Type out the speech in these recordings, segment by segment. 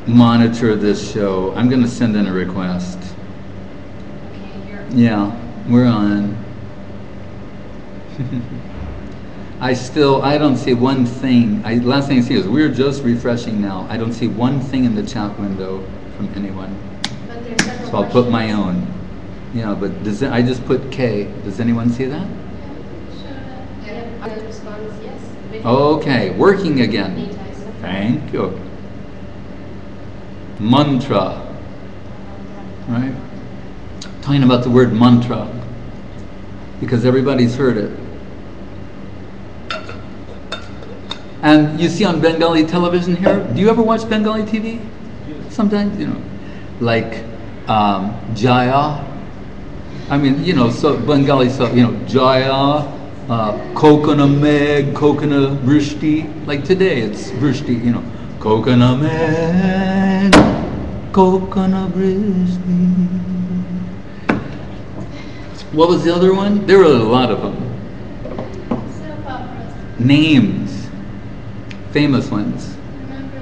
monitor this show. I'm going to send in a request. Okay, you're... Yeah, we're on. I don't see one thing. Last thing I see is we're just refreshing now. I don't see one thing in the chat window from anyone. But there's several So I'll put my questions. own. Yeah, but I just put K. Does anyone see that? Yeah, the response, yes. Okay, working again. Thank you. Mantra. Right? Talking about the word mantra. Because everybody's heard it. And you see on Bengali television here, do you ever watch Bengali TV? Sometimes, like Jaya. I mean, so Bengali, Jaya, Kokana Meg, Kokana Vrishti. Like today, it's Vrishti, Kokana Meg, Kokana Vrishti. What was the other one? There were a lot of them. Soap operas. Names. Famous ones. Remember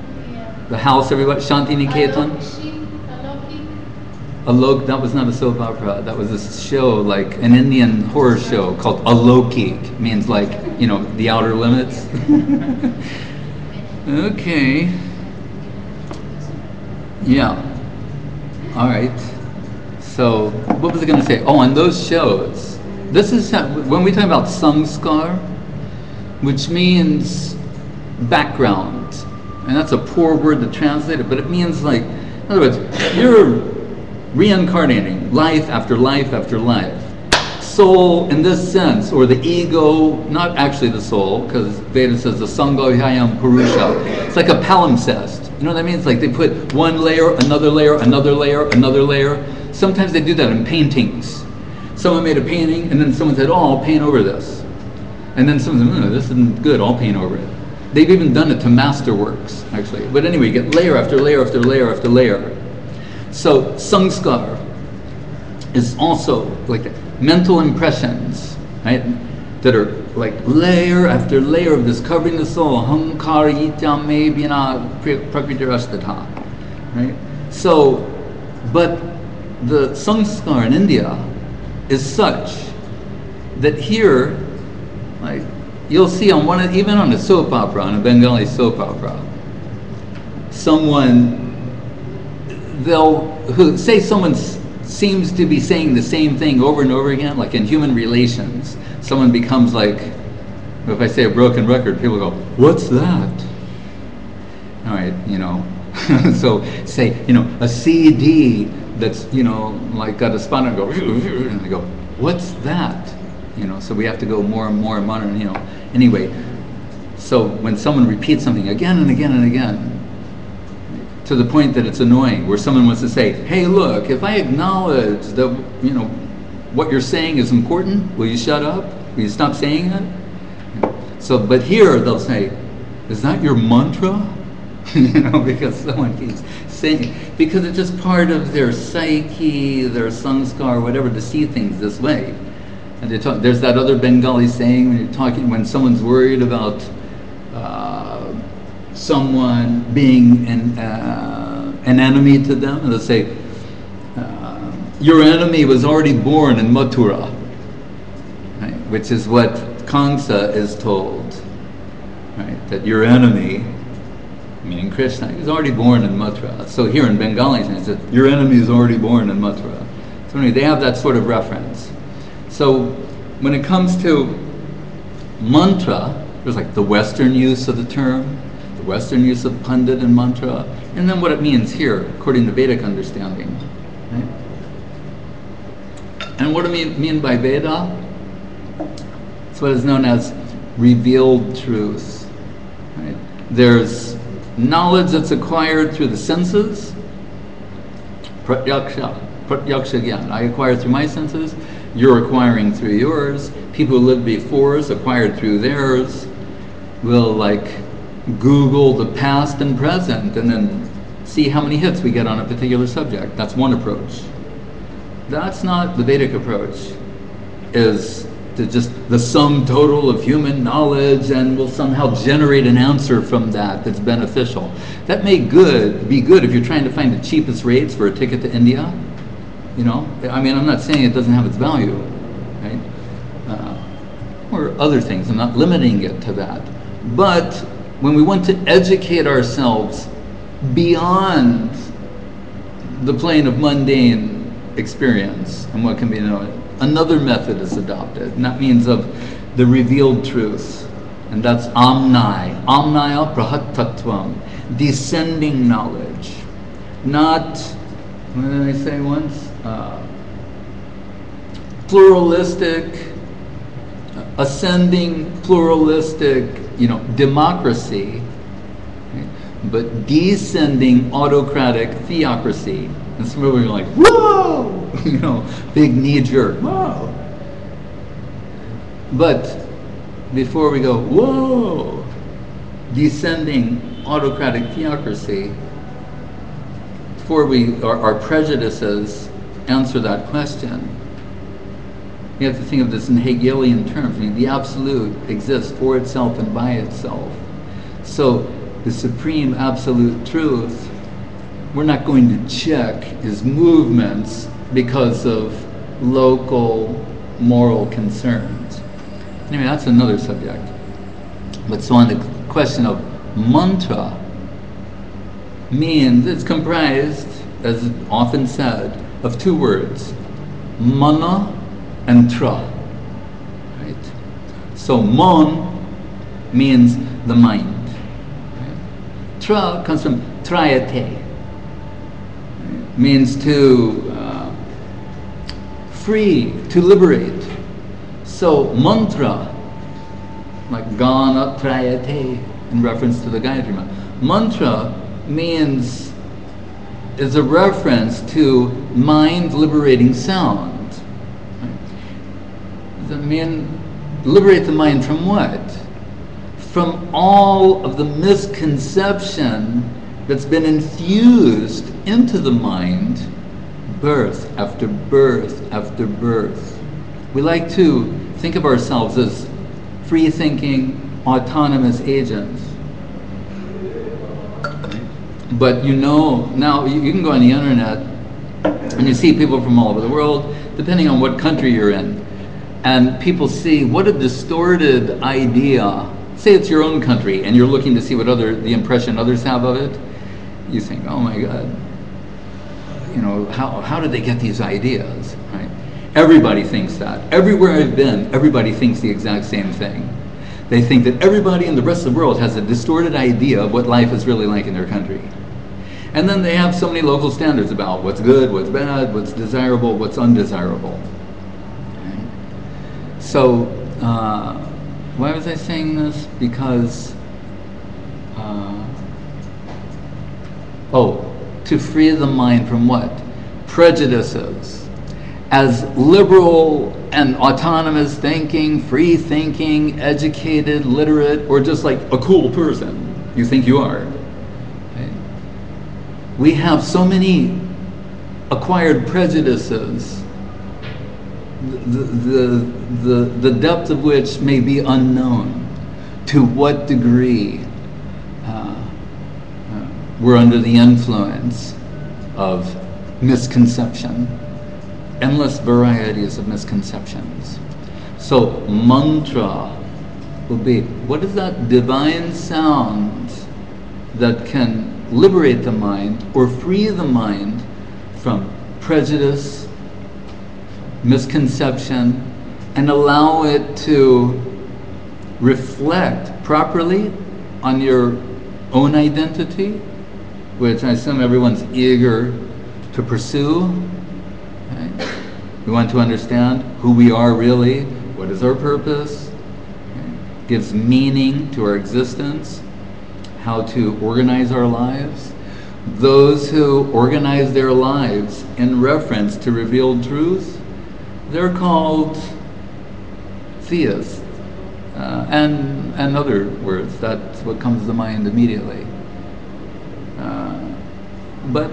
The house, everybody, Shanti Niketan. Alok, That was not a soap opera. That was a show, like an Indian horror show called Alokik. Means like, the outer limits. Okay. Yeah. All right. So, what was I going to say? Oh, on those shows, this is when we talk about samskar, which means background, and that's a poor word to translate it, but it means like, in other words, you're reincarnating life after life after life. Soul in this sense, or the ego, not actually the soul, because Veda says the Sangha Purusha. It's like a palimpsest. You know what I mean? It's like they put one layer, another layer, another layer, another layer. Sometimes they do that in paintings. Someone made a painting, and then someone said, "Oh, I'll paint over this." And then someone said, "This isn't good, I'll paint over it." They've even done it to masterworks, actually. But anyway, you get layer after layer after layer after layer. So, samskar is also like mental impressions, right? That are like layer after layer of this covering the soul. Hankara ityam me vina prakritirasthatha, right? So, but the samskar in India is such that here, like, you'll see on even on a soap opera, on a Bengali soap opera, someone seems to be saying the same thing over and over again, like in human relations. Someone becomes like, if I say a broken record, people go, "What's that?" All right, so say, a CD that's, like got a spot and go, and they go, "What's that?" So we have to go more and more and more, anyway. So when someone repeats something again and again and again, to the point that it's annoying, where someone wants to say, "Hey, look, if I acknowledge that, what you're saying is important, will you shut up? Will you stop saying it?" So, but here they'll say, "Is that your mantra?" Because someone keeps saying, because it's just part of their psyche, their samskar, whatever, to see things this way. And there's that other Bengali saying when someone's worried about someone being an enemy to them, and they'll say, "Your enemy was already born in Mathura," right? Which is what Kamsa is told, right? That your enemy, meaning Krishna, is already born in Mathura. So here in Bengali, it says, "Your enemy is already born in Mathura." So anyway, they have that sort of reference. So when it comes to mantra, there's like the Western use of the term, the Western use of Pandit and mantra, and then what it means here, according to Vedic understanding. Right? And what do we mean by Veda? It's what is known as revealed truth. Right? There's knowledge that's acquired through the senses, pratyaksha gyan. I acquired through my senses, you're acquiring through yours. People who lived before us acquired through theirs. We'll like Google the past and present and then see how many hits we get on a particular subject. That's one approach. That's not the Vedic approach. Is to just the sum total of human knowledge, and we'll somehow generate an answer from that that's beneficial. That may be good if you're trying to find the cheapest rates for a ticket to India. You know, I mean, I'm not saying it doesn't have its value, right? Or other things. I'm not limiting it to that. But when we want to educate ourselves beyond the plane of mundane experience and what can be known, another method is adopted, and that means of the revealed truth, and that's amnaya prahattattvam, descending knowledge, not, what did I say once? Pluralistic, ascending, pluralistic, democracy, right? But descending autocratic theocracy. And some people are like, whoa! Big knee jerk, whoa! But before we go, whoa! Descending autocratic theocracy, before our prejudices answer that question, you have to think of this in Hegelian terms. I mean, the absolute exists for itself and by itself. So the supreme absolute truth, we're not going to check his movements because of local moral concerns. Anyway, that's another subject. But so on the question of mantra, means it's comprised, as often said, of two words, mana and tra, right? So mon means the mind. Right? Tra comes from trayate, right? Means to free, to liberate. So mantra, like gana trayate, in reference to the Gayatri Mantra. Mantra means, is a reference to mind liberating sound. I mean, liberate the mind from what? From all of the misconception that's been infused into the mind, birth after birth after birth. We like to think of ourselves as free-thinking, autonomous agents. But now you can go on the internet and you see people from all over the world, depending on what country you're in. And people see what a distorted idea. Say it's your own country and you're looking to see what the impression others have of it. You think, oh my God, how did they get these ideas, right? Everybody thinks that. Everywhere I've been, everybody thinks the exact same thing. They think that everybody in the rest of the world has a distorted idea of what life is really like in their country. And then they have so many local standards about what's good, what's bad, what's desirable, what's undesirable. So, why was I saying this? Because, to free the mind from what? Prejudices. As liberal and autonomous thinking, free thinking, educated, literate, or just like a cool person you think you are. Okay? We have so many acquired prejudices, the depth of which may be unknown. To what degree we're under the influence of misconception, endless varieties of misconceptions. So mantra will be, what is that divine sound that can liberate the mind or free the mind from prejudice, misconception, and allow it to reflect properly on your own identity, which I assume everyone's eager to pursue. Right? We want to understand who we are really, what is our purpose, right? Gives meaning to our existence, how to organize our lives. Those who organize their lives in reference to revealed truth, they're called theists, and other words. That's what comes to mind immediately. But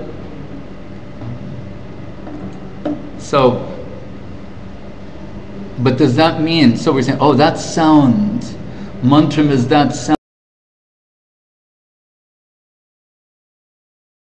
so But does that mean, so we're saying, oh, that sound, mantram is that sound.